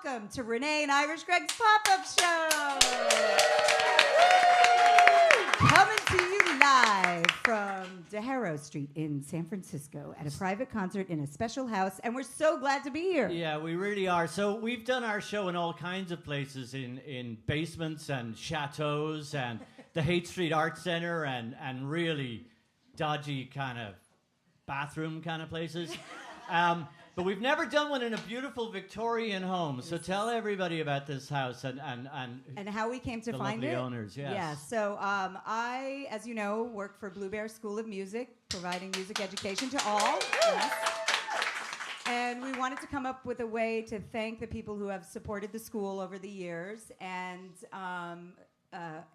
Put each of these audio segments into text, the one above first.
welcome to Renee and Irish Greg's pop-up show. Coming to you live from DeHaro Street in San Francisco at a private concert in a special house, and we're so glad to be here. Yeah, we really are. So we've done our show in all kinds of places, in basements and chateaus and the Haight Street Art Center and really dodgy kind of bathroom kind of places. But we've never done one in a beautiful Victorian home. So tell everybody about this house and how we came to the find lovely it. owners. Yes. Yeah. So I, as you know, work for Blue Bear School of Music, providing music education to all. Yes. And we wanted to come up with a way to thank the people who have supported the school over the years. And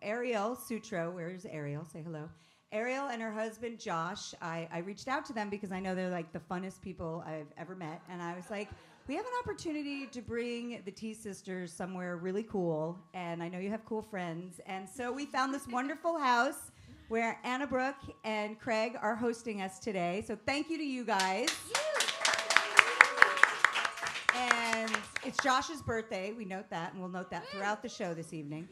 Ariel Sutro, where's Ariel? Say hello. Ariel and her husband, Josh, I reached out to them because I know they're like the funnest people I've ever met. And I was like, we have an opportunity to bring the T Sisters somewhere really cool. And I know you have cool friends. And so we found this wonderful house where Anna Brooke and Craig are hosting us today. So thank you to you guys. And it's Josh's birthday. We note that, and we'll note that throughout the show this evening.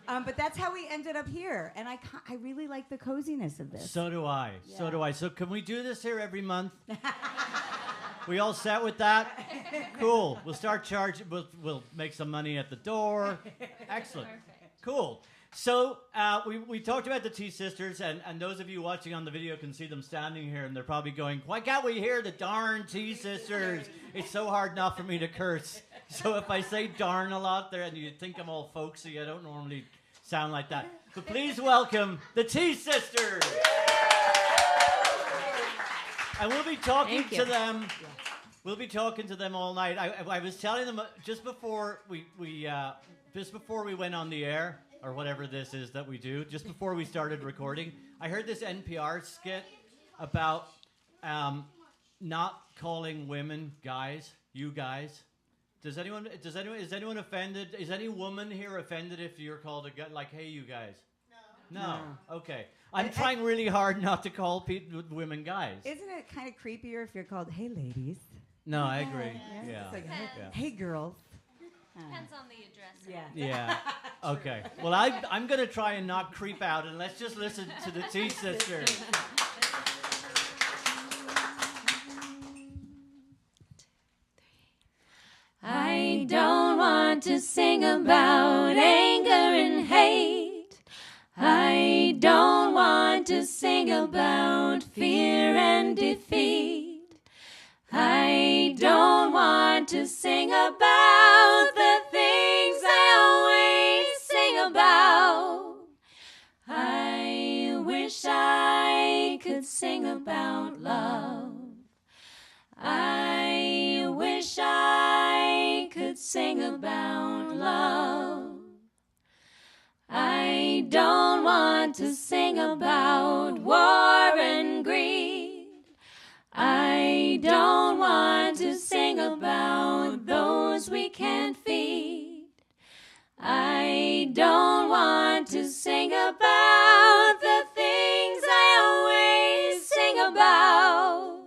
But that's how we ended up here, and I really like the coziness of this. So do I. Yeah. So do I. So can we do this here every month? We all set with that? Cool. We'll start charging. We'll make some money at the door. Excellent. Perfect. Cool. So we talked about the T Sisters, and those of you watching on the video can see them standing here, and they're probably going, why can't we hear the darn T Sisters? It's so hard not for me to curse. So if I say darn a lot there, and you think I'm all folksy, I don't normally sound like that. But please welcome the T Sisters. And we'll be talking to them. We'll be talking to them all night. I was telling them just before we went on the air, or whatever this is that we do, just before we started recording, I heard this NPR skit about not calling women guys, you guys. Is anyone offended? Is any woman here offended if you're called a guy, like, hey, you guys? No. Okay. I'm trying really hard not to call women guys. Isn't it kind of creepier if you're called, hey, ladies? No, I agree. Yeah. It's like, hey, girls. Depends on the address. Yeah. Okay. Well, I'm going to try and not creep out, and let's just listen to the T Sisters. I don't want to sing about anger and hate. I don't want to sing about fear and defeat. I don't want to sing about the things I always sing about. I wish I could sing about love. I wish I could sing about love. I don't want to sing about war and greed. I don't want to sing about those we can't feed. I don't want to sing about the things I always sing about.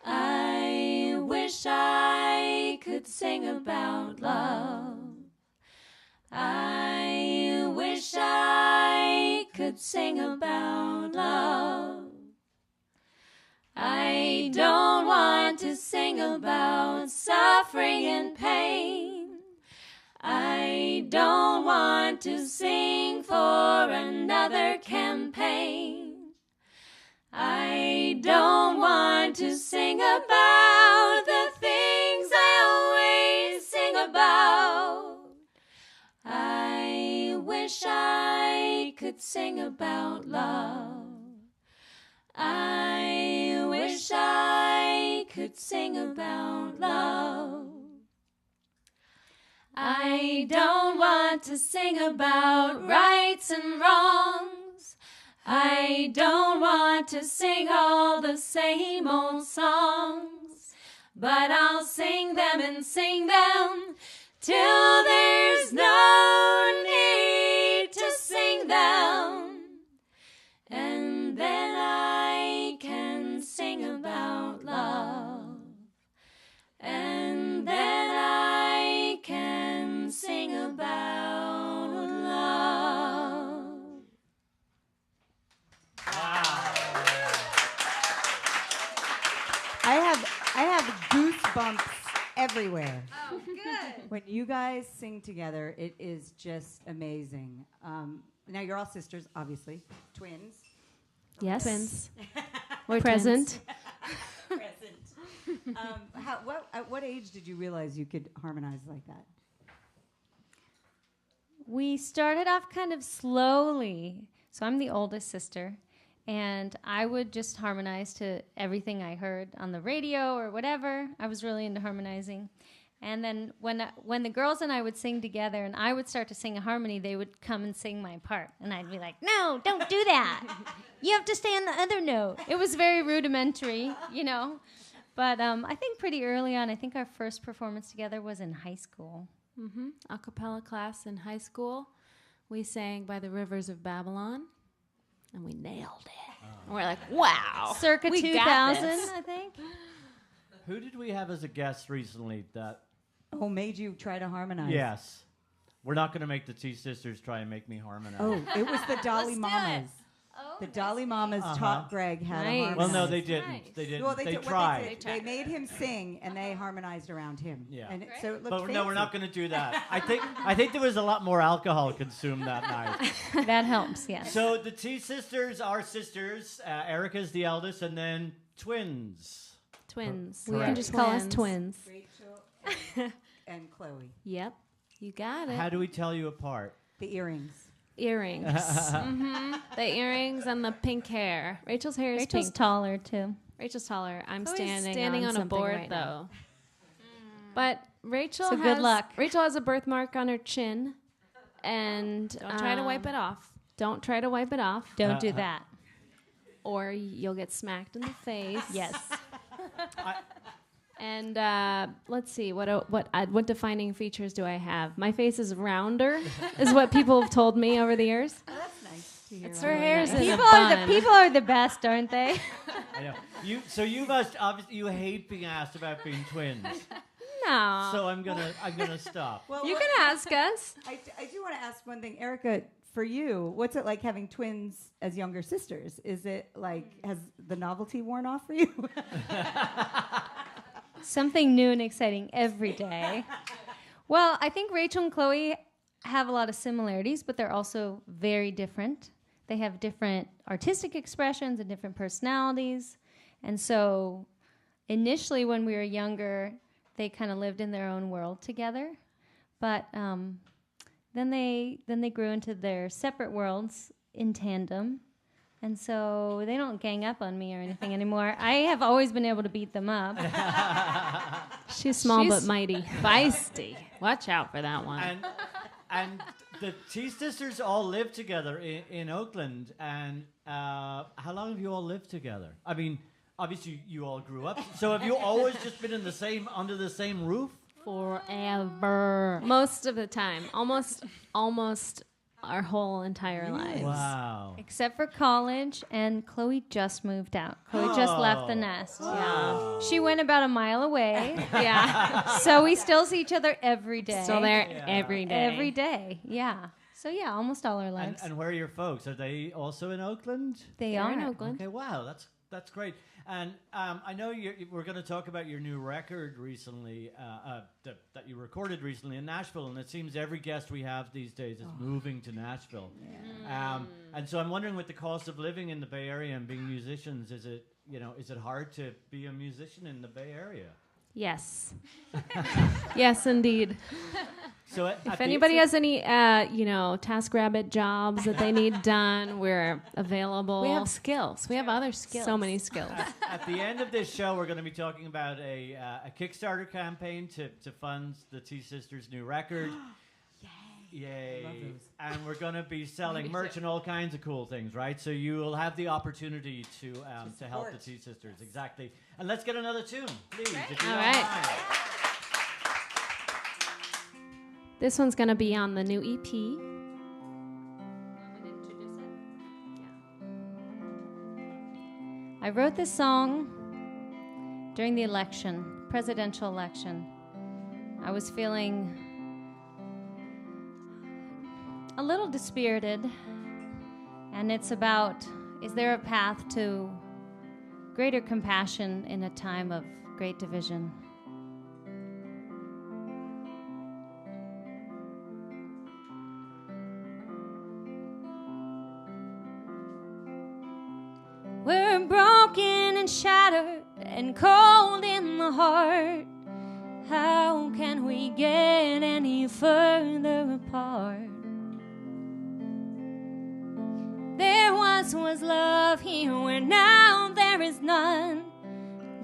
I wish I could sing about love. I wish I could sing about love. I don't want to sing about suffering and pain. I don't want to sing for another campaign. I don't want to sing about the things I always sing about. I wish I could sing about love. I wish I could sing about love. I don't want to sing about rights and wrongs. I don't want to sing all the same old songs, but I'll sing them and sing them till there's no need to sing them. And then I can sing about love. And then I can goosebumps everywhere. Oh, good. When you guys sing together, it is just amazing. Now, you're all sisters, obviously. Twins. Yes. Twins. We're Present. Present. At what age did you realize you could harmonize like that? We started off kind of slowly. So I'm the oldest sister, and I would just harmonize to everything I heard on the radio or whatever. I was really into harmonizing. And then when the girls and I would sing together and I would start to sing a harmony, they would come and sing my part. And I'd be like, no, don't do that. You have to stay on the other note. It was very rudimentary, you know. But I think pretty early on, I think our first performance together was in high school. A cappella class in high school. We sang By the Rivers of Babylon, and we nailed it. And we're like, wow. Circa we 2000, got this. I think. Who did we have as a guest recently that... Oh, made you try to harmonize? Yes. We're not going to make the T Sisters try and make me harmonize. Oh, it was the Dolly Let's do Mamas. it. Oh, The Dolly Mamas taught Greg how to Nice. harmonize. Well, no, they didn't. Nice. They didn't. Well, they did- what tried. They, did, they made him sing, and they harmonized around him. Yeah. And so it looked But no, we're fancy. not going to do that. I think there was a lot more alcohol consumed that night. That helps, yes. So the T Sisters are sisters. Erica's the eldest, and then twins. Twins. You You can can just just call us twins. Rachel and Chloe. Yep. You got it. How do we tell you apart? The earrings. Earrings. The earrings and the pink hair. Rachel's hair is Rachel's pink. taller, too. Rachel's taller. I'm Chloe's standing on a something board, right now. though. But Rachel So has, good luck. Rachel has a birthmark on her chin. And don't try to wipe it off. Don't try to wipe it off. Don't do that. Or you'll get smacked in the face. Yes. And let's see, what defining features do I have? My face is rounder, is what people have told me over the years. That's nice to hear. Her hair's in a People are the best, aren't they? I know. You must obviously you hate being asked about being twins. No. So I'm gonna stop. Well, You what- can ask us. I do want to ask one thing, Erica. For you, what's it like having twins as younger sisters? Is it like, has the novelty worn off for you? Something new and exciting every day. Well, I think Rachel and Chloe have a lot of similarities, but they're also very different. They have different artistic expressions and different personalities. And so initially when we were younger, they kind of lived in their own world together. But then they grew into their separate worlds in tandem. And so they don't gang up on me or anything anymore. I have always been able to beat them up. She's small She's but mighty. Feisty. Watch out for that one. And the T Sisters all live together in Oakland. And how long have you all lived together? I mean, obviously you all grew up. So have you always just been under the same roof? Forever. Most of the time. Almost our whole entire lives. Wow. Except for college, and Chloe just moved out. Chloe just left the nest. Yeah. She went about a mile away. Yeah. So we still see each other every day. Still there Yeah. every day. Every day, yeah. So yeah, almost all our lives. And where are your folks? Are they also in Oakland? They They're are. in Oakland. Okay, wow, that's great. And I know we're going to talk about your new record recently, that you recorded recently in Nashville, and it seems every guest we have these days is moving to Nashville. And so I'm wondering, with the cost of living in the Bay Area and being musicians, is it hard to be a musician in the Bay Area? Yes. Yes, indeed. So If anybody has any, TaskRabbit jobs that they need done, we're available. We have skills. We have other skills. So many skills. At the end of this show, we're going to be talking about a Kickstarter campaign to fund the T Sisters' new record. Yay! Love those. And we're going to be selling merch and all kinds of cool things, right? So you will have the opportunity to help the T Sisters, exactly. And let's get another tune, please. If you All don't right. mind. This one's going to be on the new EP. I wrote this song during the election, presidential election. I was feeling a little dispirited, and it's about, is there a path to greater compassion in a time of great division? We're broken and shattered and cold in the heart. How can we get any further apart? There once was love here where now there is none.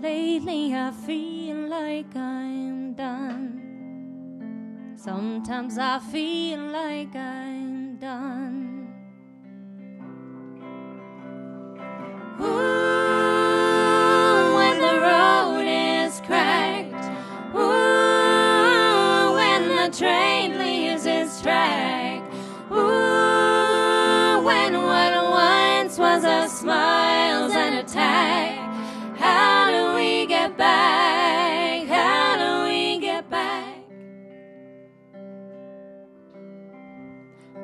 Lately I feel like I'm done. Sometimes I feel like I'm done. Ooh, when the road is cracked. Ooh, when the train leaves its track. Ooh, when what once was a smile's an attack. How do we get back? How do we get back?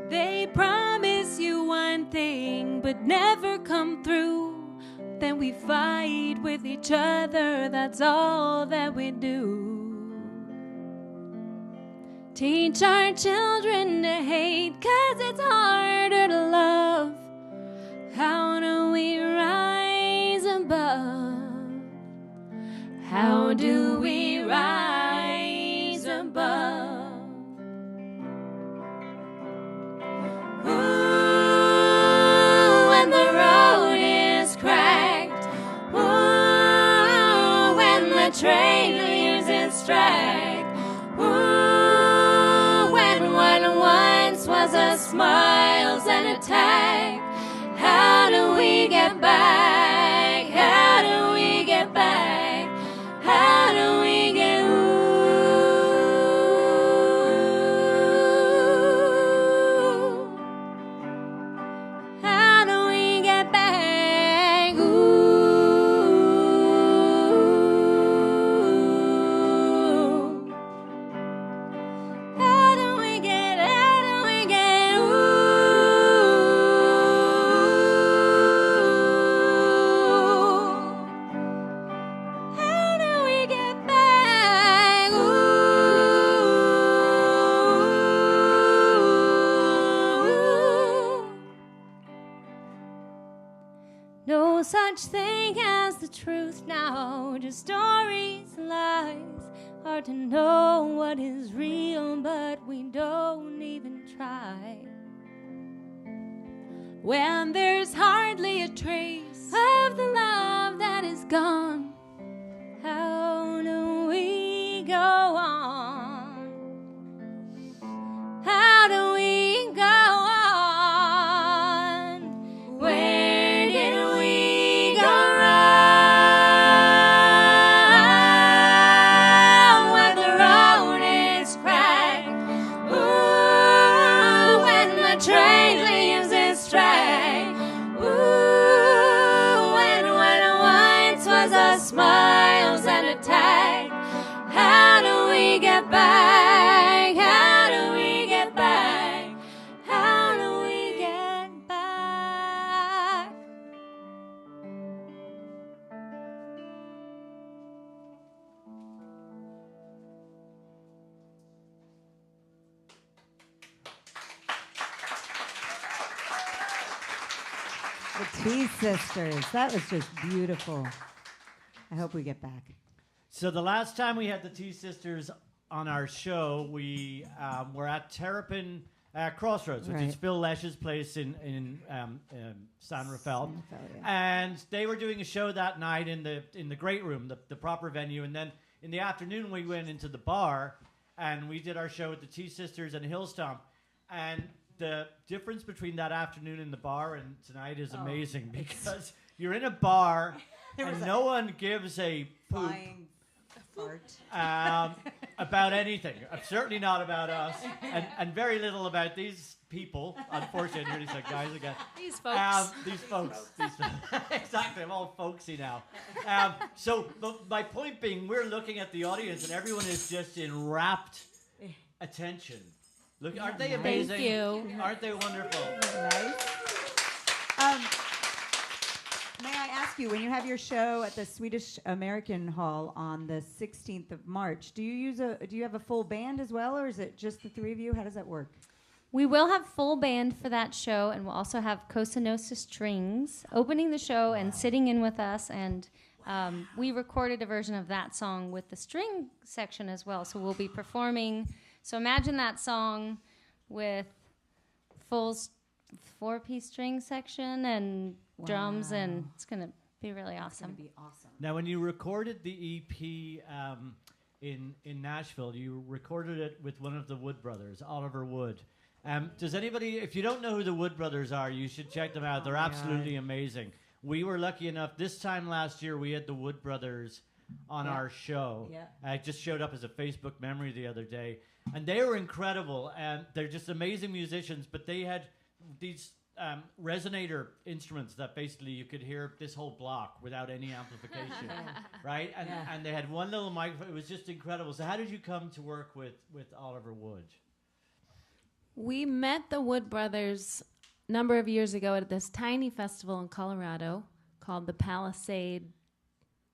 They promise you one thing but never come through. Then we fight with each other, that's all that we do. Teach our children to hate, 'cause it's harder to love. How do we rise above? How do we rise above? Ooh, when the road is cracked. Ooh, when the train leaves its track. Ooh, when what once was a smile's an attack. How do we get back? How do we get back? How do we get How do we get back? How do we get How do we get back? No such thing as the truth now, just stories, lies. Hard to know what is real, but we don't even try. When there's hardly a trace of the love that is gone, How do we go on? How do we go on? Where did we go wrong? When the road is cracked. Ooh, when the train leaves its track. Ooh, when what once was a smile's an attack. How do we get back? How do we get back? How do we get back? The Tea Sisters. That was just beautiful. I hope we get back. So the last time we had the Tea Sisters on our show, we were at Terrapin Crossroads, which is Right. Phil Lesch's place in San Rafael. San Rafael, yeah. And they were doing a show that night in the Great Room, the proper venue. And then in the afternoon, we went into the bar and we did our show with the Tea Sisters and Hillstomp. And the difference between that afternoon in the bar and tonight is amazing because you're in a bar and no one gives a poop Flying fart. about anything. Certainly not about us, and very little about these people. Unfortunately, I really said guys again. these folks. These folks. Exactly, I'm all folksy now. So my point being, we're looking at the audience, and everyone is just in rapt attention. Look, aren't they amazing? Thank you. Aren't they wonderful? Nice. May I ask you, when you have your show at the Swedish American Hall on the 16th of March, do you have a full band as well, or is it just the three of you? How does that work? We will have full band for that show, and we'll also have Cosa Nostra Strings opening the show and sitting in with us. And we recorded a version of that song with the string section as well. So we'll be performing. So imagine that song with full 4-piece string section and drums, and it's going to be really awesome. It's going to be awesome. Now, when you recorded the EP in Nashville, you recorded it with one of the Wood brothers, Oliver Wood. Does anybody, if you don't know who the Wood brothers are, you should check them out. They're absolutely amazing. We were lucky enough, this time last year, we had the Wood brothers on our show. Yeah. It just showed up as a Facebook memory the other day. And they were incredible. And they're just amazing musicians, but they had these resonator instruments that basically you could hear this whole block without any amplification, right? And they had one little microphone. It was just incredible. So how did you come to work with Oliver Wood? We met the Wood brothers a number of years ago at this tiny festival in Colorado called the Palisade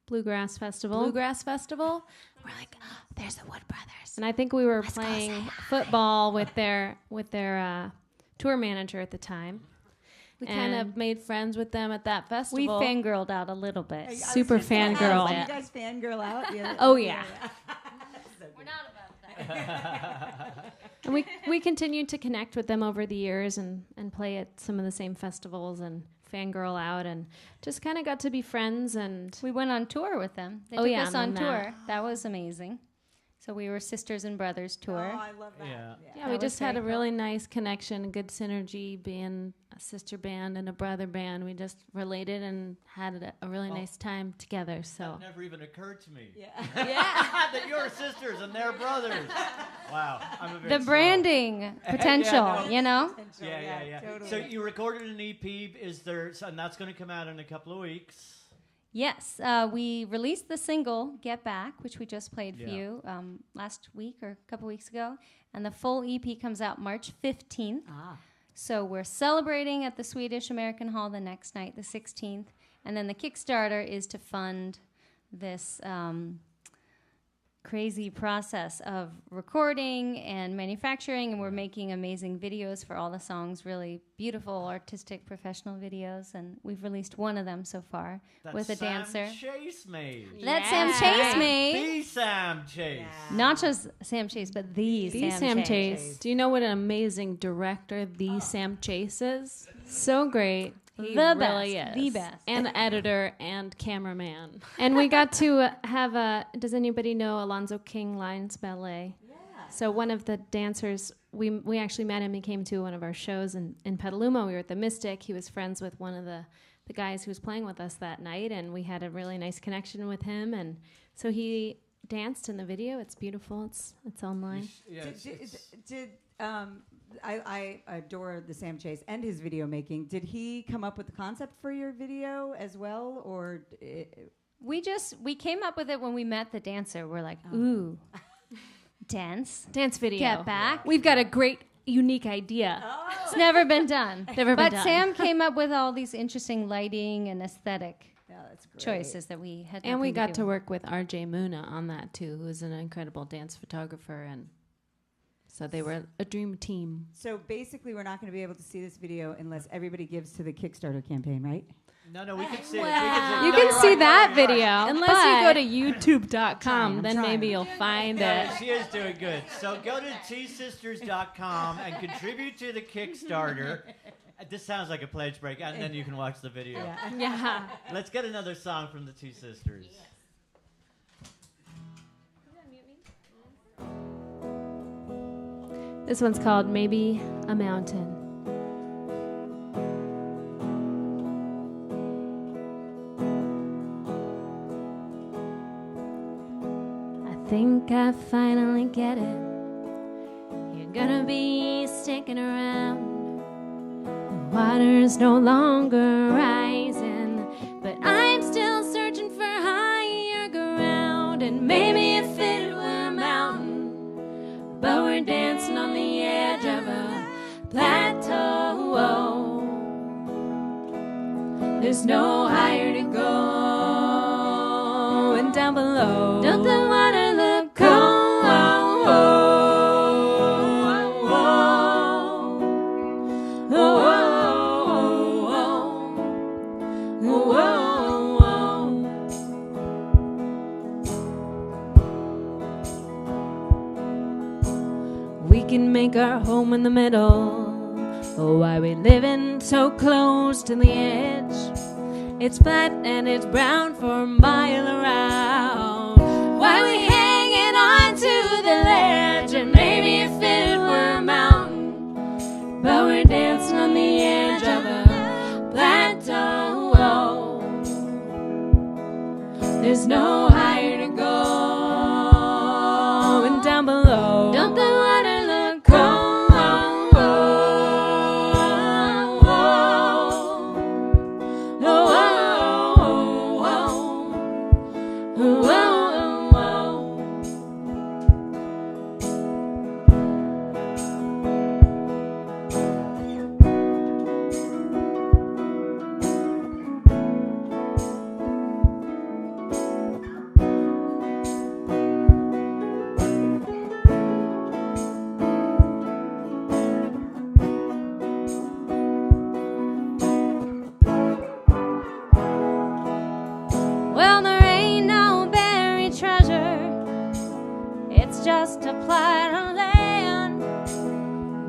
Bluegrass Festival. We're like, oh, there's the Wood brothers. And I think we were playing football with their tour manager at the time. We kind of made friends with them at that festival. We fangirled out a little bit. Super fangirl. You guys fangirl out? Yeah. Oh, yeah. We're not about that. And we continued to connect with them over the years and play at some of the same festivals and fangirl out and just kind of got to be friends. And we went on tour with them. They took us on tour. That was amazing. So we were Sisters and Brothers tour. Oh, I love that. Yeah, we just had a really nice connection, good synergy, being a sister band and a brother band. We just related and had a really nice time together. So that never even occurred to me. Yeah. That you're sisters and they're brothers. Wow, I'm a bit the branding potential, you know? Yeah. Totally. So you recorded an EP. And that's going to come out in a couple of weeks. Yes, we released the single "Get Back," which we just played for you last week or a couple weeks ago, and the full EP comes out March 15th. So we're celebrating at the Swedish American Hall the next night, the 16th, and then the Kickstarter is to fund this crazy process of recording and manufacturing, and we're making amazing videos for all the songs, really beautiful, artistic, professional videos, and we've released one of them so far with a dancer. Chase made. That Sam Chase made. The Sam Chase. Yeah. Not just Sam Chase, but the Sam Chase. Do you know what an amazing director Sam Chase is? So great. He The really best. is. The best. And editor and cameraman. And we got to have does anybody know Alonzo King Lions Ballet? Yeah. So one of the dancers, we actually met him. He came to one of our shows in Petaluma. We were at the Mystic. He was friends with one of the guys who was playing with us that night, and we had a really nice connection with him. And so he danced in the video. It's beautiful. It's online. I adore the Sam Chase and his video making. Did he come up with the concept for your video as well, or We came up with it when we met the dancer. We're like, ooh, dance video. Get back. We've got a great, unique idea. It's never been done. But Sam came up with all these interesting lighting and aesthetic that's great. choices that we had. And we nothing got do to with. work with RJ Muna on that too, who's an incredible dance photographer, and so they were a dream team. So basically, we're not going to be able to see this video unless everybody gives to the Kickstarter campaign, right? No, we can see You it. can see that video. Unless you go to youtube.com, then maybe you'll find it. She is doing good. So go to tsisters.com and contribute to the Kickstarter. This sounds like a pledge break, and then you can watch the video. Yeah. Let's get another song from the T Sisters. This one's called Maybe a Mountain. I think I finally get it. You're gonna be sticking around. The water's no longer rising, but I'm still searching for higher ground. And maybe if it were a mountain, but we're dancing on the edge of a plateau. There's no higher to go, and down below, don't the water look cold? We can make our home in the middle. Oh, why we living so close to the edge? It's flat and it's brown for a mile around. Why we hanging on to the ledge? And maybe if it were a mountain, but we're dancing on the edge of a plateau. There's no higher to go, and down below, don't the water look cold? Well, there ain't no buried treasure. It's just a plot of land.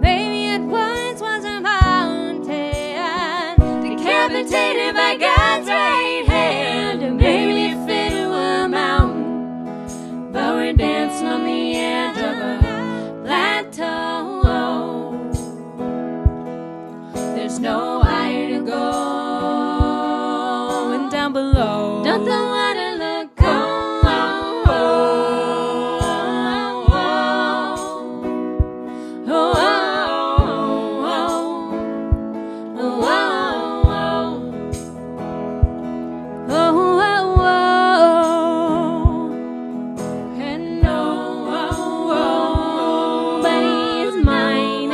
Maybe it once was a mountain, decapitated by God's right hand. And maybe if it were a mountain, but we're dancing on the edge of a plateau. There's no higher to go, and down below, don't the water look cold? And nobody's mine,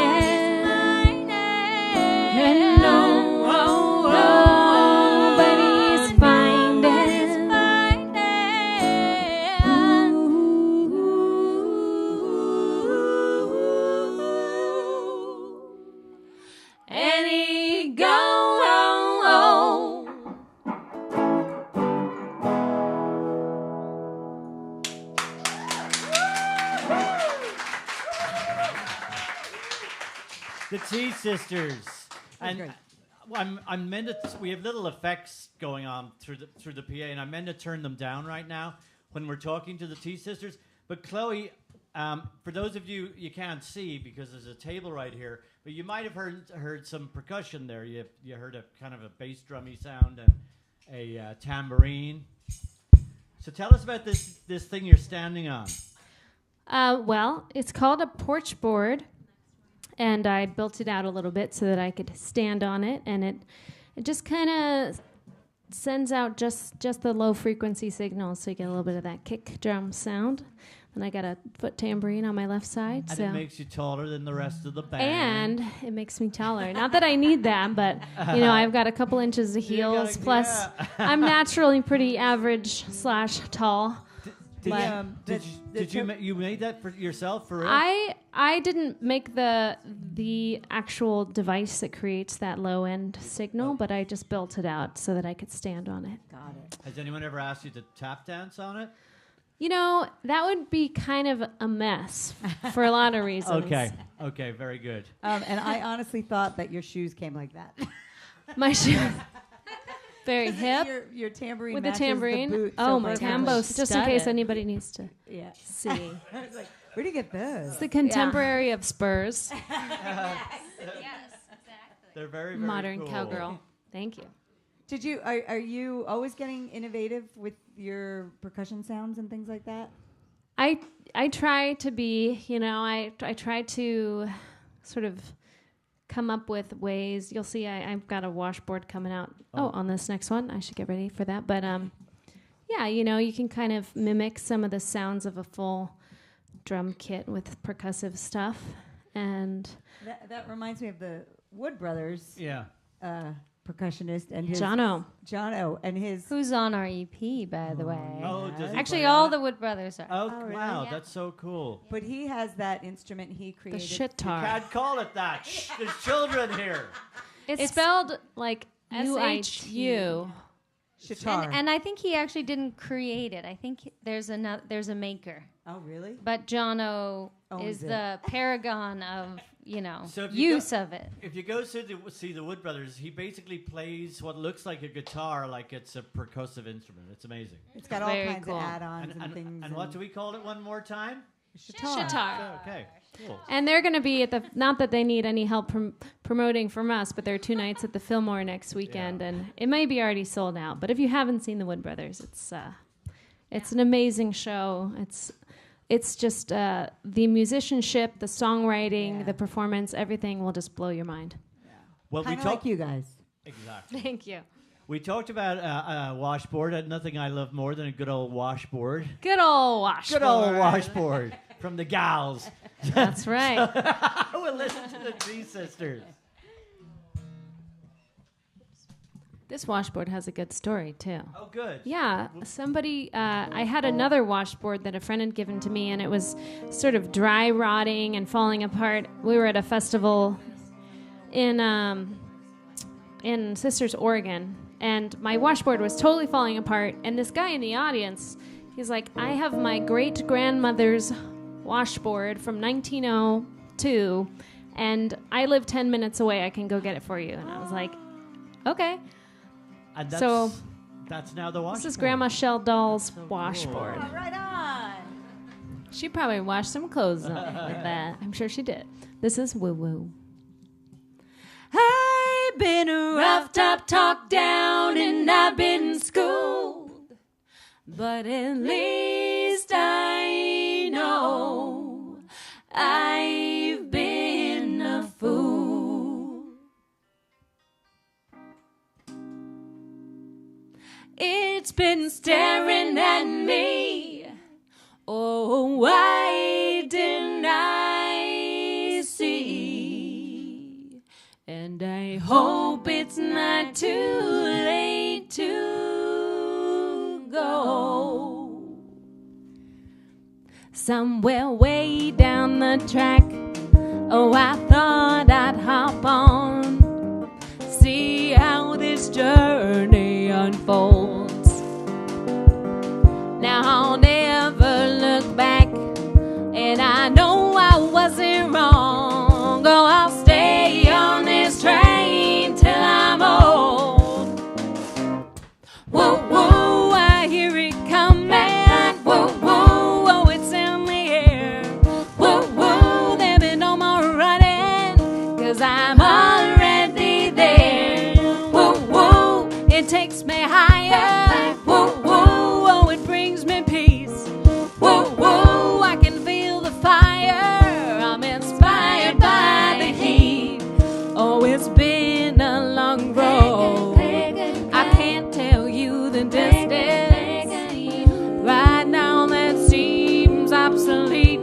and nobody's finding. Any go. The T Sisters. And great. I'm meant to. We have little effects going on through the PA, and I'm meant to turn them down right now when we're talking to the T Sisters. But Chloe, for those of you can't see because there's a table right here, but you might have heard some percussion there. You heard a kind of a bass drummy sound and a tambourine. So tell us about this thing you're standing on. Well, it's called a porch board, and I built it out a little bit so that I could stand on it, and it just kind of sends out just the low frequency signals, so you get a little bit of that kick drum sound. And I got a foot tambourine on my left side. And so it makes you taller than the rest of the band. and it makes me taller. Not that I need that, but I've got a couple inches of heels. Plus, yeah. I'm naturally pretty average / tall. Did you made that for yourself for real? I didn't make the actual device that creates that low end signal, but I just built it out so that I could stand on it. Got it. Has anyone ever asked you to tap dance on it? That would be kind of a mess for a lot of reasons. Okay, very good. And I honestly thought that your shoes came like that. My shoes. Very hip. Your tambourine With the matches tambourine. The boot so Oh, my perfectly. tambo, just in case anybody needs to Yeah. see. I was like, where'd you get those? It's the contemporary of Spurs. They're very, very Modern cool. cowgirl. Thank you. Are you always getting innovative with your percussion sounds and things like that? I try to be, I try to sort of come up with ways. You'll see I've got a washboard coming out on this next one. I should get ready for that. But you can kind of mimic some of the sounds of a full drum kit with percussive stuff. And That reminds me of the Wood Brothers Yeah. percussionist and his Jono. and his Who's on our EP, by the way? Oh, does he Actually, play all on the it? Wood Brothers are. Oh, really? wow, Yeah. that's so cool. but he has that instrument he The created. shitar. Can't call it that. Shh, there's children here. It's spelled like S-H-U. UITU. Shatar. And I think he actually didn't create it. I think there's a maker. Oh, really? But Jono Owns is it. the paragon of, So if you use of it. If you go see the Wood Brothers, he basically plays what looks like a guitar, like it's a percussive instrument. It's amazing. It's got all Very kinds cool. of add-ons and things. And what do we call it one more time? Shatar. Shatar. Okay, cool. And they're going to be at the, not that they need any help promoting from us, but there are 2 nights at the Fillmore next weekend, and it may be already sold out. But if you haven't seen the Wood Brothers, it's an amazing show. It's just the musicianship, the songwriting, the performance, everything will just blow your mind. Well, Kind of like you guys. Exactly. Thank you. We talked about washboard. Nothing I love more than a good old washboard. Good old washboard. Good old washboard from the gals. That's right. We'll listen to the G Sisters. This washboard has a good story, too. Oh, good. Yeah, somebody, I had another washboard that a friend had given to me, and it was sort of dry rotting and falling apart. We were at a festival in Sisters, Oregon, and my washboard was totally falling apart, and this guy in the audience, he's like, I have my great-grandmother's washboard from 1902, and I live 10 minutes away. I can go get it for you. And I was like, okay. And that's now the washboard. This is Grandma Shell Doll's washboard. Oh, right on. She probably washed some clothes with that. I'm sure she did. This is Woo Woo. I've been roughed up, talked down, and I've been schooled. But at least I know I've been a fool. It's been staring at me. Oh, why didn't I see? And I hope it's not too late to go. Somewhere way down the track, oh, I thought I'd hop on, see how this journey unfolds. Now I'll never look back, and I know I wasn't wrong. Oh, I'll stay on this train till I'm old. Whoa, whoa, I hear it coming. Whoa, whoa, oh, it's in the air. Whoa, whoa, there be no more running, 'cause I'm already there. Whoa, whoa, it takes me higher. Whoa, whoa, oh, it brings me peace. Whoa, whoa, I can feel the fire. I'm inspired by the heat. Oh, it's been a long road. I can't tell you the distance. Right now that seems obsolete.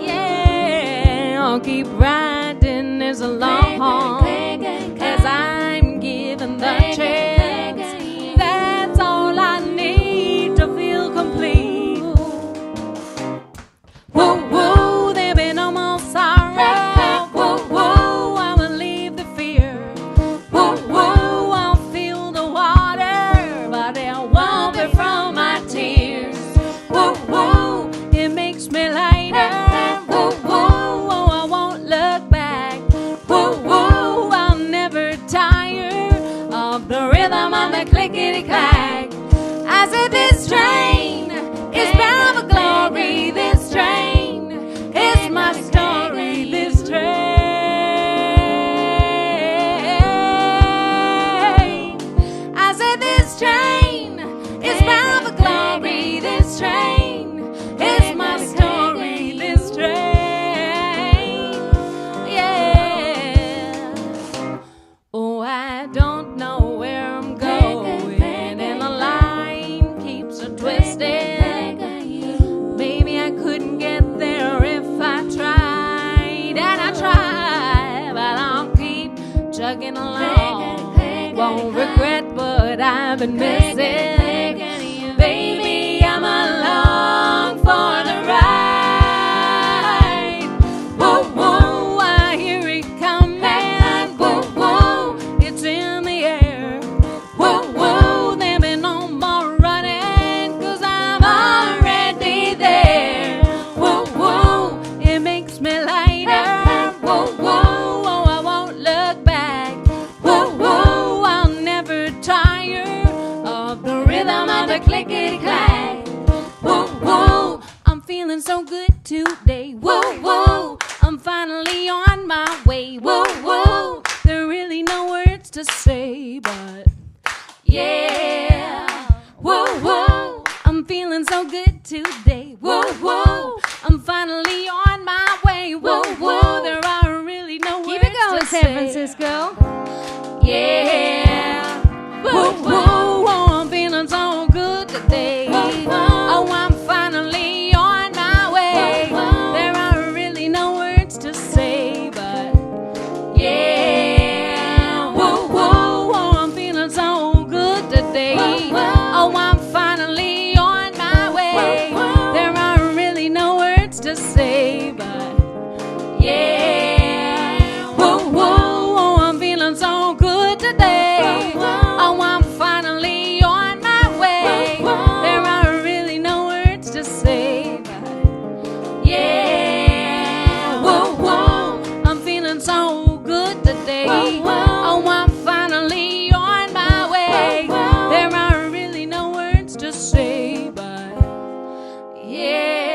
Yeah, I'll keep riding this along as I'm given the chance. That's all I need to feel complete. Whoa, whoa, there be no more sorrow. Whoa, whoa, I will leave the fear. Whoa, whoa, I'll feel the water, but it won't be from my tears. Whoa, whoa, it makes me lighter. Whoa, whoa, oh, I won't look back. Whoa, whoa, I'll never tire of the rhythm of the clickety-clack. I said this train is bound for glory. This train is my story. This train, I said this train is bound for glory. This train is my story. This train, yeah. Oh, I don't know where I'm going, and the line keeps a twisting. Maybe I couldn't get there if I tried, and I tried, but I'll keep chugging along. Won't regret what I've been missing. Baby, I'm along for the ride. Whoa, whoa, I hear it coming. Whoa, whoa, it's in the air. Whoa, whoa, there Whoa, whoa, whoa, I won't look back. Whoa, whoa, I'll never tire of the rhythm of the clickety-clack. Whoa, whoa, I'm feeling so good today. Whoa, whoa, I'm finally on my way. Whoa, whoa, there are really no words to say, but yeah. Whoa, whoa, I'm feeling so good today. Whoa, whoa, I'm finally on my way. Whoa, whoa, there are really no words to say. Keep it going, San Francisco. Yeah. Whoa, whoa, whoa, I'm feeling so good today. Oh, I'm finally on my way. There are really no words to say, but yeah. Whoa, whoa, whoa, I'm feeling so good today. Oh, I'm finally on my way. There are really no words to say, but yeah. Whoa, whoa, whoa, I'm feeling so good today. Oh, I'm finally on my way. There are really no words to say, but yeah. Whoa, whoa, I'm feeling so good today. Oh, I'm finally on my way. There are really no words to say, but yeah.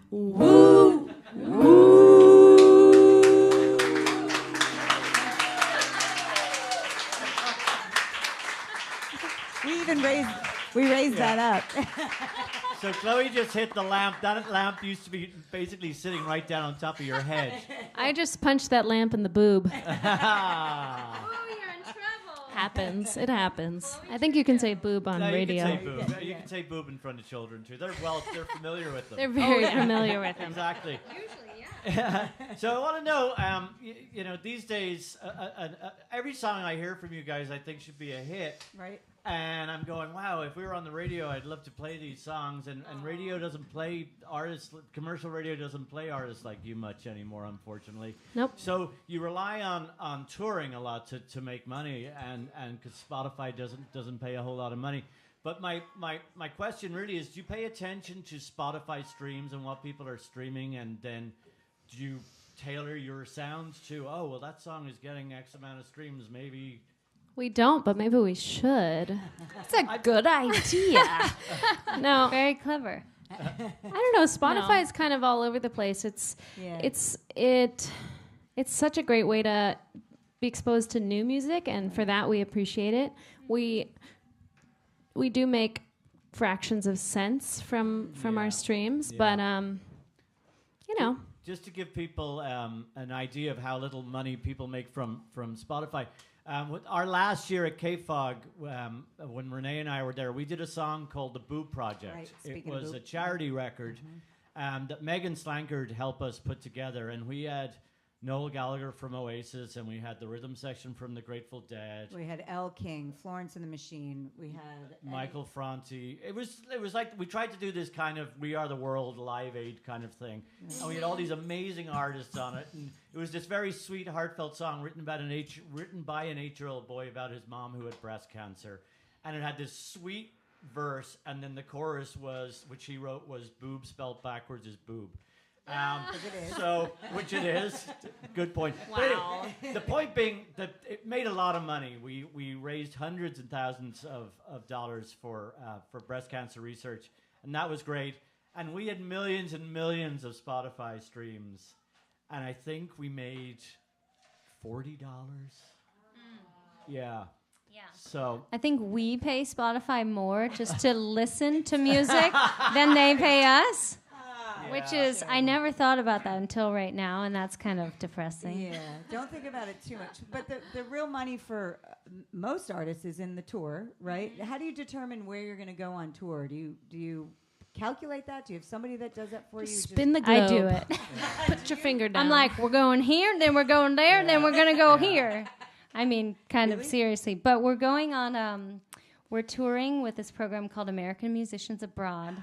Woo, woo. We raised that up. So Chloe just hit the lamp. That lamp used to be basically sitting right down on top of your head. I just punched that lamp in the boob. Ah. Happens. It happens. I think you can say boob on No, radio. You can say boob. You can say boob in front of children too. They're familiar with them. They're very familiar with them. Exactly. So I want to know, you know, these days, every song I hear from you guys, I think should be a hit. Right. And I'm going, wow, if we were on the radio, I'd love to play these songs. And radio doesn't play artists, commercial radio doesn't play artists like you much anymore, unfortunately. Nope. So you rely on touring a lot to make money, and because Spotify doesn't pay a whole lot of money. But my question really is, do you pay attention to Spotify streams and what people are streaming, and then do you tailor your sounds to, oh, well, that song is getting X amount of streams, maybe... We don't, but maybe we should. That's a good idea. No, Very clever. I don't know. Spotify is kind of all over the place. It's such a great way to be exposed to new music, and for that we appreciate it. We do make fractions of cents from our streams, but you know. Just to give people an idea of how little money people make from Spotify. With our last year at KFOG, when Renee and I were there, we did a song called The Boob Project. Right, it was a charity record that Megan Slankard helped us put together. And we had Noel Gallagher from Oasis, and we had the rhythm section from the Grateful Dead. We had Elle King, Florence and the Machine. We had Michael Franti. It was like we tried to do this kind of We Are the World Live Aid kind of thing. And we had all these amazing artists on it. And it was this very sweet, heartfelt song written by an 8-year-old boy about his mom who had breast cancer. And it had this sweet verse, and then the chorus was, which he wrote, was boob spelled backwards is boob. Which it is. Good point. Wow. Anyway, the point being that it made a lot of money. We raised hundreds and thousands of dollars for breast cancer research, and that was great. And we had millions and millions of Spotify streams, and I think we made $40. Yeah. So I think we pay Spotify more just to listen to music than they pay us. Which is, I never thought about that until right now, and that's kind of depressing. Yeah, don't think about it too much. But the real money for most artists is in the tour, right? How do you determine where you're going to go on tour? Do you calculate that? Do you have somebody that does that for you? Spin the globe. I do it. Put your finger down. I'm like, we're going here, then we're going there, then we're going to go here. I mean, kind of seriously. But we're going on, we're touring with this program called American Musicians Abroad.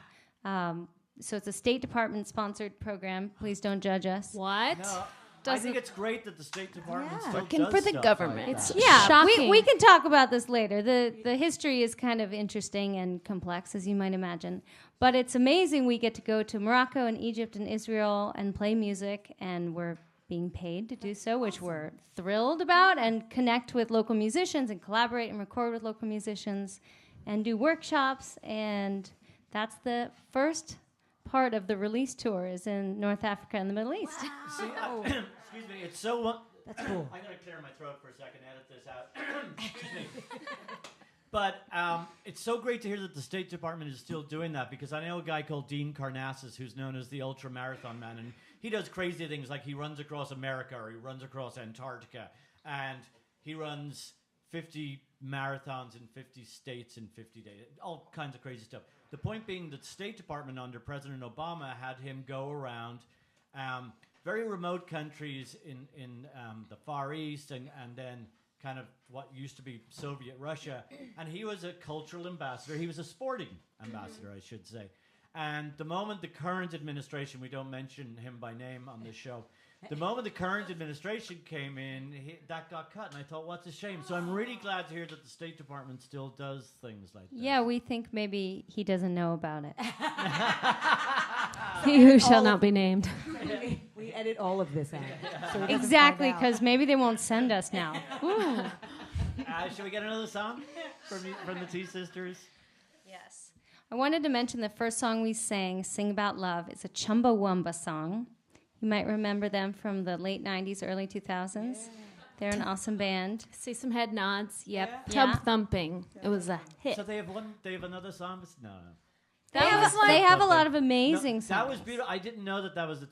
So it's a State Department sponsored program. Please don't judge us. What? no, I think it's great that the State Department still Working does for the stuff government. like It's that. Yeah, Shocking. we can talk about this later. The history is kind of interesting and complex, as you might imagine. But it's amazing we get to go to Morocco and Egypt and Israel and play music, and we're being paid to do so, which we're thrilled about, and connect with local musicians and collaborate and record with local musicians and do workshops. And that's the first part of the release tour is in North Africa and the Middle East. See, excuse me, it's so... That's cool. I'm going to clear my throat for a second, edit this out. Excuse me. But it's so great to hear that the State Department is still doing that, because I know a guy called Dean Karnassus who's known as the Ultra Marathon Man, and he does crazy things like he runs across America or he runs across Antarctica, and he runs 50 marathons in 50 states in 50 days, all kinds of crazy stuff. The point being that the State Department under President Obama had him go around very remote countries in the Far East and then kind of what used to be Soviet Russia. And he was a cultural ambassador. He was a sporting ambassador, I should say. And the moment the current administration, we don't mention him by name on this show, the moment the current administration came in, that got cut. And I thought, what's a shame. So I'm really glad to hear that the State Department still does things like that. Yeah, we think maybe he doesn't know about it. He who shall not be named. We edit all of this out. So it doesn't Exactly, find out. because maybe they won't send us now. Ooh. Shall we get another song from the T Sisters? Yes. I wanted to mention the first song we sang, Sing About Love. It's a Chumbawamba song. You might remember them from the late 90s, early 2000s. Yeah. They're an awesome band. See some head nods. Yep. Yeah. Tub Yeah. thumping. It was a hit. So they have one. They have another song. No. They have a lot of amazing No, songs. that was beautiful. I didn't know that was a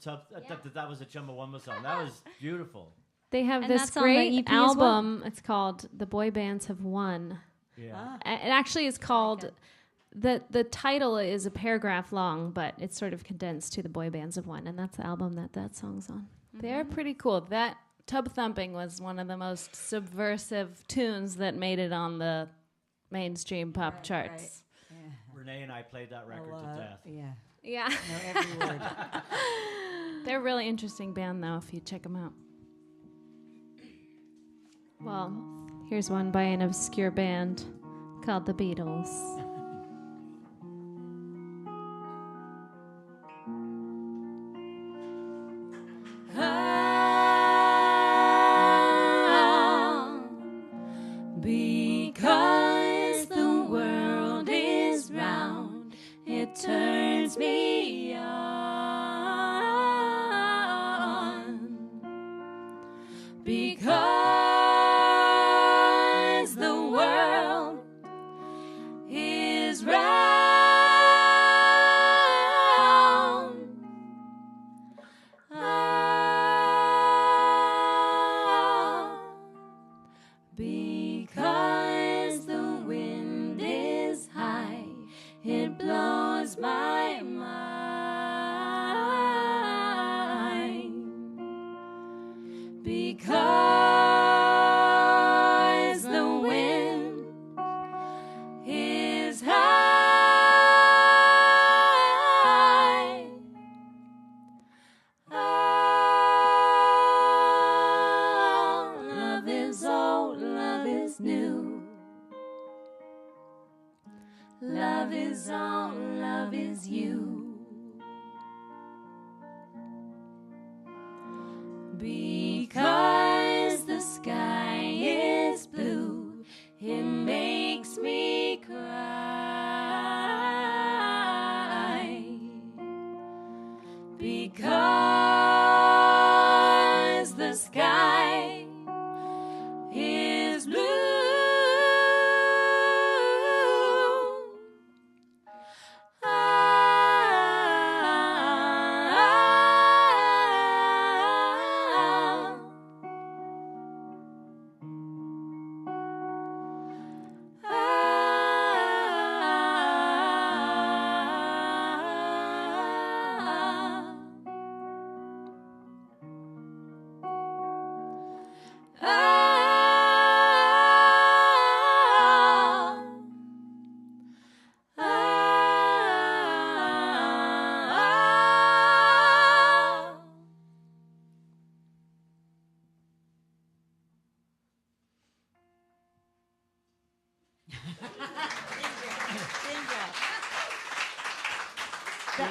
that was a Chumbawamba song. That was beautiful. They have And this that's on the great EP as well? album. It's called "The Boy Bands Have Won." Yeah. It actually is called. The title is a paragraph long, but it's sort of condensed to "The Boy Bands Have Won," and that's the album that song's on. They're pretty cool. That Tub Thumping was one of the most subversive tunes that made it on the mainstream pop charts. Renee and I played that record to death. Yeah. Yeah. Know every word. They're a really interesting band, though, if you check them out. Well, here's one by an obscure band called the Beatles. Because the world is round, it turns me on. Because the world is round. Because the wind is high, it blows my mind. Because the wind is high. Love is old, love is new. Love is all, love is you. Because the sky is blue, it makes me cry. Because the sky is blue.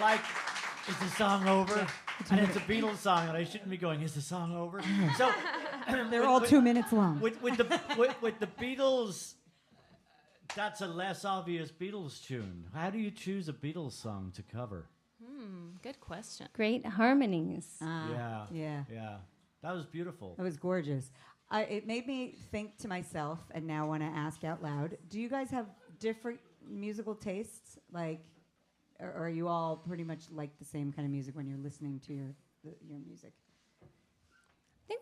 like, is the song over? And it's a Beatles song, and I shouldn't be going, is the song over? So They're all 2 minutes long. with the Beatles, that's a less obvious Beatles tune. How do you choose a Beatles song to cover? Good question. Great harmonies. Yeah. Yeah. That was beautiful. That was gorgeous. It made me think to myself, and now want to ask out loud, do you guys have different musical tastes? Like, or are you all pretty much like the same kind of music when you're listening to your music? I think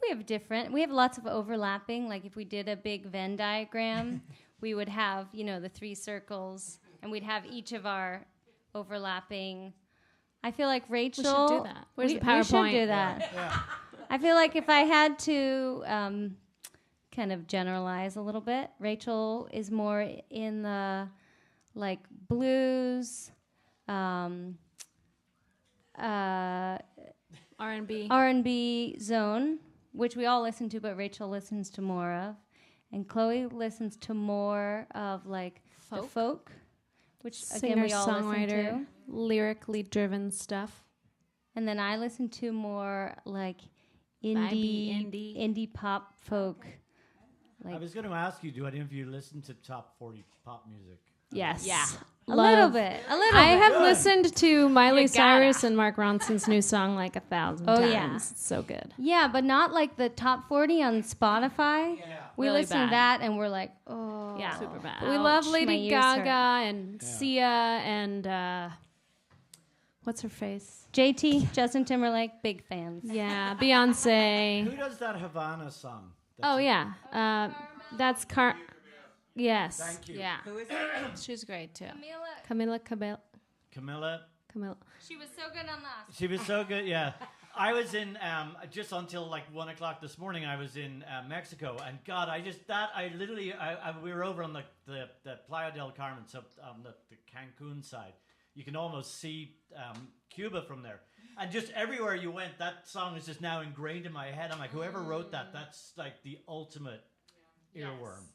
we have lots of overlapping. Like if we did a big Venn diagram, we would have, the 3 circles, and we'd have each of our overlapping. I feel like Rachel. We should do that. Where's the PowerPoint? We should do that. Yeah. I feel like if I had to kind of generalize a little bit, Rachel is more in the like blues, R&B. R&B zone, which we all listen to, but Rachel listens to more of. And Chloe listens to more of like the folk, which again we all listen to. Lyrically driven stuff. And then I listen to more like Vibey, indie pop folk. I was going to ask you, do any of you listen to top 40 pop music? Yes. Yeah. A little bit. I have listened to Miley You Cyrus gotta. and Mark Ronson's new song like 1,000 Oh, times. yeah. It's so good. Yeah, but not like the top 40 on Spotify. Yeah. We Really listen to bad. that and we're like, oh. Yeah, super bad. But we love My Lady ears Gaga hurt. and Sia and what's her face? JT, Justin Timberlake, big fans. Yeah, Beyonce. Who does that Havana song? Oh yeah, that's Yes. Thank you. Yeah, Who is it? she's great too. Camila Cabello. Camilla. She was so good on that. She was so good, yeah. I was in, just until like 1 o'clock this morning, I was in Mexico. And God, we were over on the Playa del Carmen, so on the Cancun side. You can almost see Cuba from there. And just everywhere you went, that song is just now ingrained in my head. I'm like, whoever wrote that, that's like the ultimate earworm.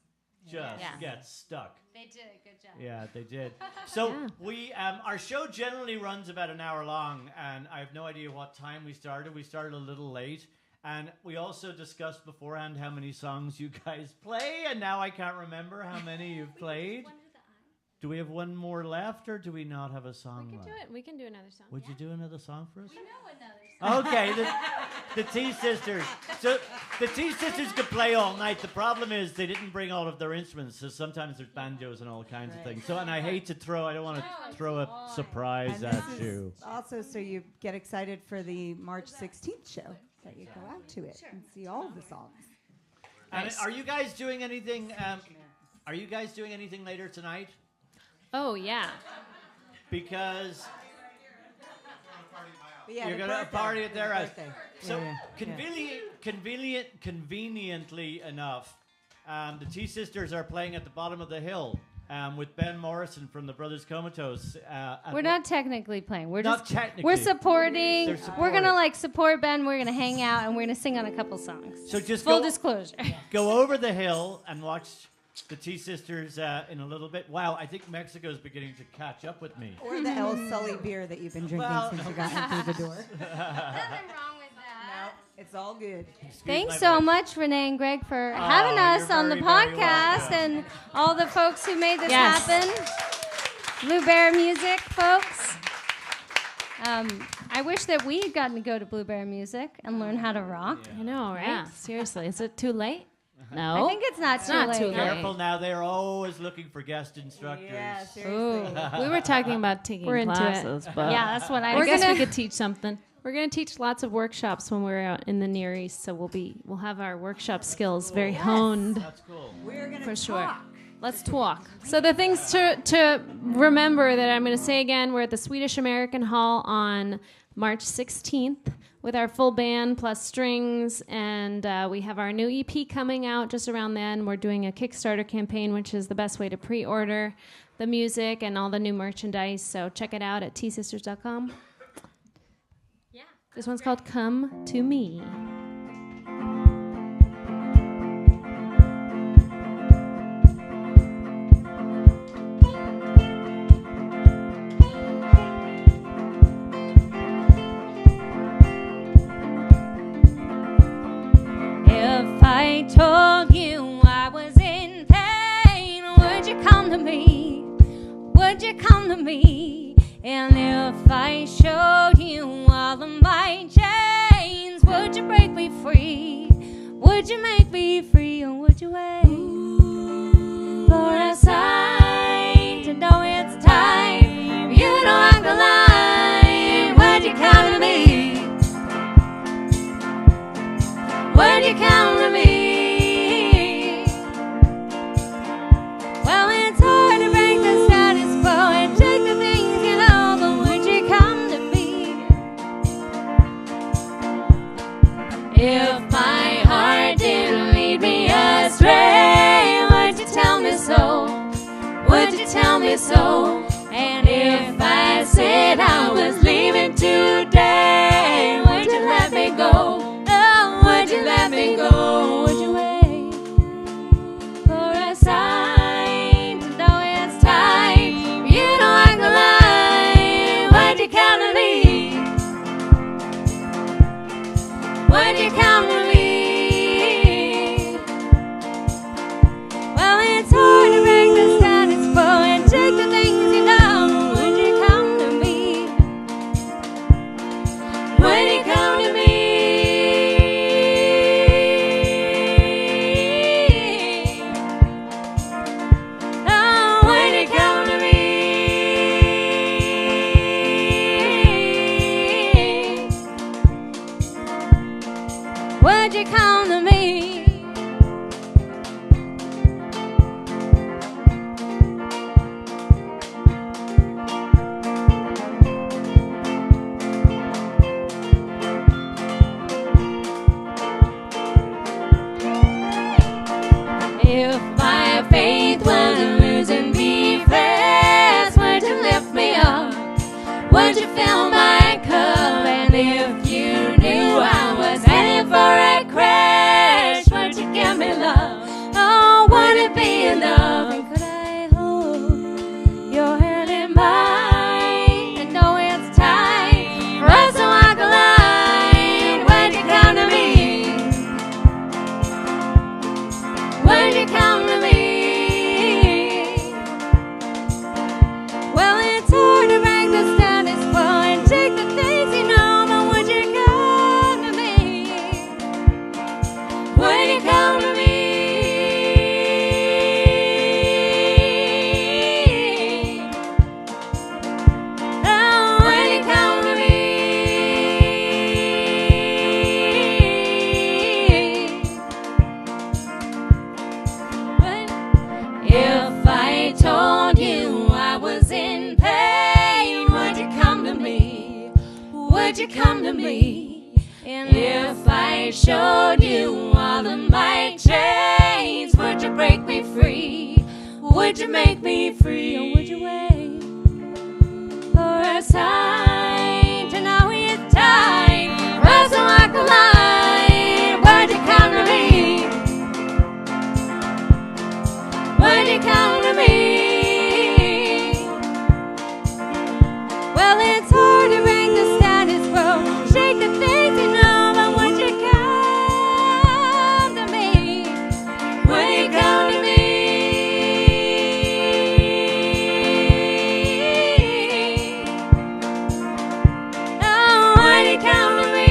Just gets stuck. They did a good job. Yeah, they did. So we, our show generally runs about an hour long, and I have no idea what time we started. We started a little late, and we also discussed beforehand how many songs you guys play, and now I can't remember how many you've played. Do we have one more left, or do we not have a song left? We can do another song. Would you do another song for us? We know another song. Okay, the T Sisters. So the T Sisters could play all night. The problem is they didn't bring all of their instruments, so sometimes there's banjos and all kinds of things. So, and I hate to I don't want to throw a surprise And at this you. is also so you get excited for the March 16th show, that you go out to it and see all of the songs. And are you guys doing anything? Are you guys doing anything later tonight? Oh yeah. Because Yeah, you're the going to birthday. party at their house. Birthday. So Yeah. conveniently enough, the T Sisters are playing at the bottom of the hill with Ben Morrison from the Brothers Comatose. We're not technically playing. We're Not just technically. we're supporting. They're We're supporting. gonna like support Ben. We're gonna hang out and we're gonna sing on a couple songs. So just Full go, disclosure. go over the hill and watch the T Sisters in a little bit. Wow, I think Mexico's beginning to catch up with me. Or the El Sully beer that you've been drinking Well, since you got in through the door. Nothing wrong with that. It's all good. Excuse Thanks my so voice. much, Renee and Greg, for having us you're on the very, very podcast welcome. and all the folks who made this Yes. happen. Blue Bear Music, folks. I wish that we had gotten to go to Blue Bear Music and learn how to rock. I know, right? Yeah. Seriously, is it too late? No. I think it's not too not late. too late. Careful now, they're always looking for guest instructors. Yeah, seriously. We were talking about taking We're into it. classes, but Yeah, that's what I I guess gonna, we could teach something. We're gonna teach lots of workshops when we're out in the Near East, so we'll have our workshop skills very honed. That's cool. We're going to For sure. Let's talk. So the things to remember that I'm going to say again, we're at the Swedish American Hall on March 16th with our full band plus strings, and we have our new EP coming out just around then. We're doing a Kickstarter campaign, which is the best way to pre-order the music and all the new merchandise, so check it out at tsisters.com. Yeah. This one's called Come to Me. I told you I was in pain, would you come to me? Would you come to me? And if I showed you all of my chains, would you break me free? Would you make me free, or would you wait for a sign to know it's time? You don't walk the line. Would you come to me? Would you come to me? Well, it's hard to break the status quo and take the things you know, but would you come to me? If my heart didn't lead me astray, would you tell me so? Would you tell me so? And if I said I was leaving today, would you let me go? Oh, would you let me go? Would you wait for a sign to know it's time? You don't walk the line. Would you come to me? Would you come to me? Well, it's hard to break the status quo and take the things you know. Would you come to me? Would you come to me? Oh, would you come to me? Would you come to me? If my faith was losing me fast, would you lift me up? Would you fill my cup? And if you knew I was headed for a crash, would you give me love? Oh, would it be enough? And could I hold your hand in mine and know it's time for us to walk the line? Would you come to me? Would you come to me? Well, it's hard to break the status quo and take the things you know, but would you come to me? Would you come to me? Oh, would you come to me? If I told you I was in pain, would you come to me? Would you come to me? And if I showed you all of my chains, would you break me free? Would you make me free? Or would you wait for a sign to know it's time for us to walk the line? Would you come to me? Would you come to me? Well, it's hard to break the status quo, shake the things you know, but would you come to me? Would you come to me? Oh, would you come to me?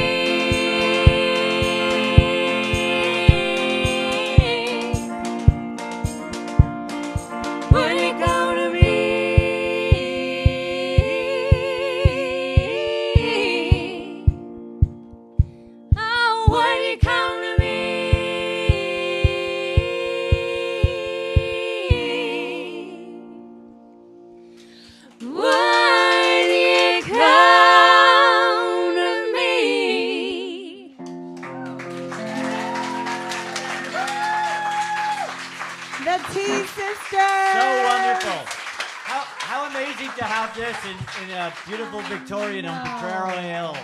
Would you come to me? Oh, would you come to me? Would you come to me? The T Sisters. So wonderful. How amazing to have this in a beautiful Victorian on Potrero Hill.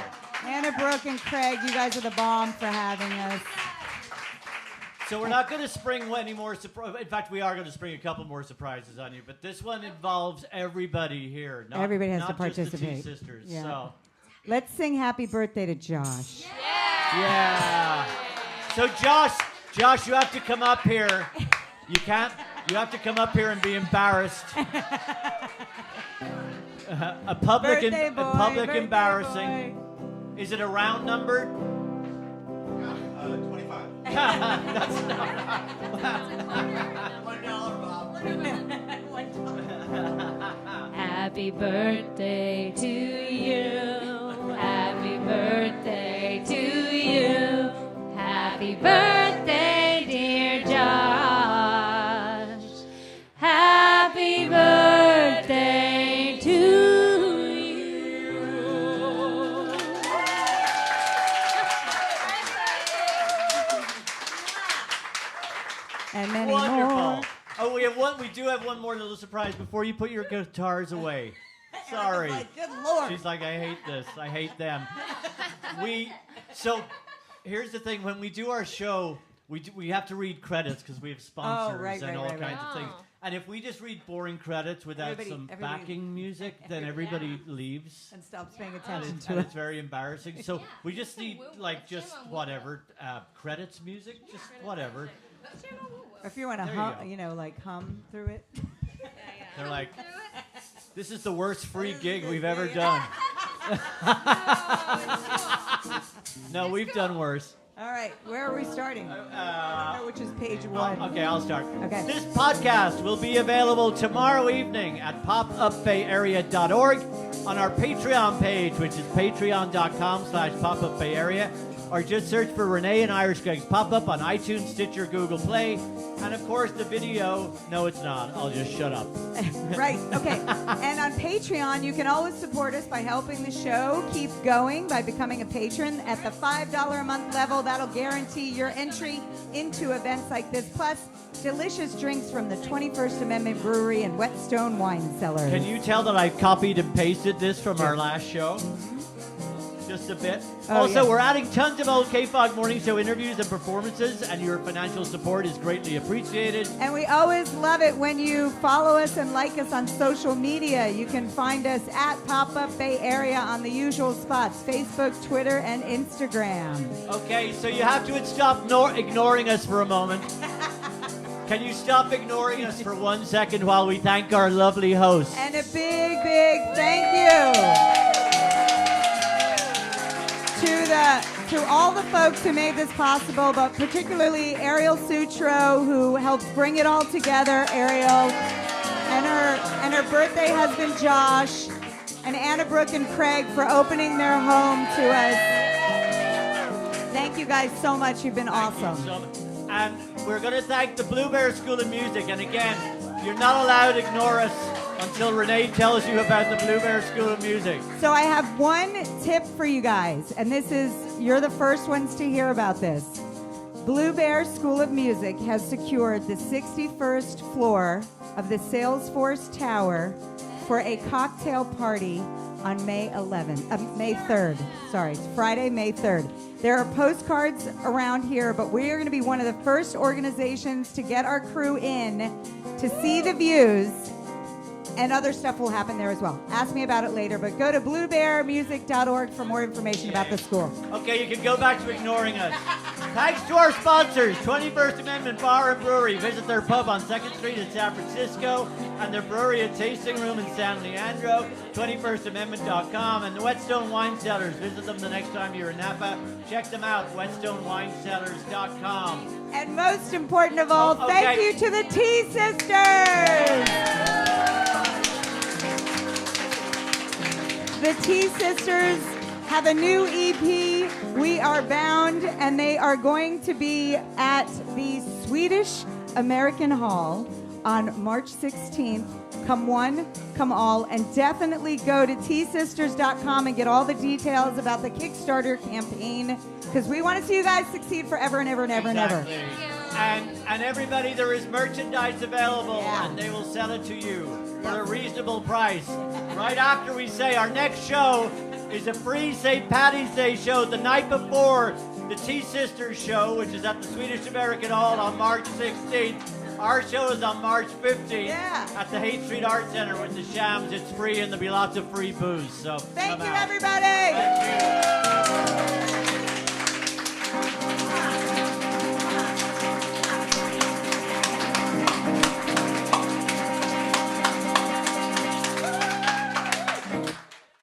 Anna Brooke and Craig, you guys are the bomb for having us. So we're not going to spring any more surprise. In fact, we are going to spring a couple more surprises on you. But this one involves everybody here. Not, Everybody has not to participate. Just the T Sisters. Yeah. So. Let's sing happy birthday to Josh. Yeah. So Josh, Josh, you have to come up here. You can't. You have to come up here and be embarrassed. A public embarrassing. Boy. Is it a round number? 25. That's not. $1, Bob. Happy birthday to you. Happy birthday to you. Happy birthday, dear Josh. Happy birthday to you. And many Wonderful. more. Oh, we have one. We do have one more little surprise before you put your guitars away. Sorry. Good Lord. She's like, I hate this. I hate them. So here's the thing. When we do our show, we have to read credits because we have sponsors and all kinds of things. And if we just read boring credits without some backing music, then everybody leaves. And stops paying And attention it's, to and it. it's very embarrassing. So we just need just whatever credits music, just whatever. If you want to There you hum, go. like hum through it. They're like, this is the worst free gig we've ever done. No, we've done worse. All right, where are we starting? Which is page 1. Okay, I'll start. Okay. This podcast will be available tomorrow evening at popupbayarea.org on our Patreon page, which is patreon.com/popupbayarea, or just search for Renee and Irish Greg's Pop-Up on iTunes, Stitcher, Google Play, and of course the video. No, it's not. I'll just shut up. Right, okay. And on Patreon, you can always support us by helping the show keep going by becoming a patron at the $5 a month level. That'll guarantee your entry into events like this, plus delicious drinks from the 21st Amendment Brewery and Whetstone Wine Cellars. Can you tell that I copied and pasted this from our last show? Just a bit. Also, we're adding tons of old K-Fog Morning Show interviews and performances, and your financial support is greatly appreciated. And we always love it when you follow us and like us on social media. You can find us at Pop-Up Bay Area on the usual spots, Facebook, Twitter, and Instagram. Okay, so you have to stop ignoring us for a moment. Can you stop ignoring us for 1 second while we thank our lovely hosts? And a big, big thank you to all the folks who made this possible, but particularly Ariel Sutro, who helped bring it all together. Ariel and her birthday husband Josh, and Anna Brooke and Craig for opening their home to us. Thank you guys so much. You've been awesome. And we're going to thank the Blue Bear School of Music. And again, you're not allowed to ignore us until Renee tells you about the Blue Bear School of Music. So I have one tip for you guys, and you're the first ones to hear about this. Blue Bear School of Music has secured the 61st floor of the Salesforce Tower for a cocktail party on May 3rd. Sorry, it's Friday, May 3rd. There are postcards around here, but we are going to be one of the first organizations to get our crew in to see the views, and other stuff will happen there as well. Ask me about it later, but go to bluebearmusic.org for more information about the school. Okay, you can go back to ignoring us. Thanks to our sponsors, 21st Amendment Bar and Brewery. Visit their pub on 2nd Street in San Francisco and their brewery and tasting room in San Leandro, 21stamendment.com, and the Whetstone Wine Cellars. Visit them the next time you're in Napa. Check them out, whetstoneWineCellars.com. And most important of all, thank you to the T-Sisters! The T-Sisters have a new EP, We Are Bound, and they are going to be at the Swedish American Hall on March 16th. Come one, come all, and definitely go to tsisters.com and get all the details about the Kickstarter campaign, because we want to see you guys succeed forever and ever and ever and ever. And everybody, there is merchandise available, and they will sell it to you for a reasonable price. Right after we say our next show is a free St. Paddy's Day show the night before the T-Sisters show, which is at the Swedish American Hall on March 16th. Our show is on March 15th at the Haight Street Art Center with the Shams. It's free, and there'll be lots of free booze. So Thank you, out. everybody. Thank you.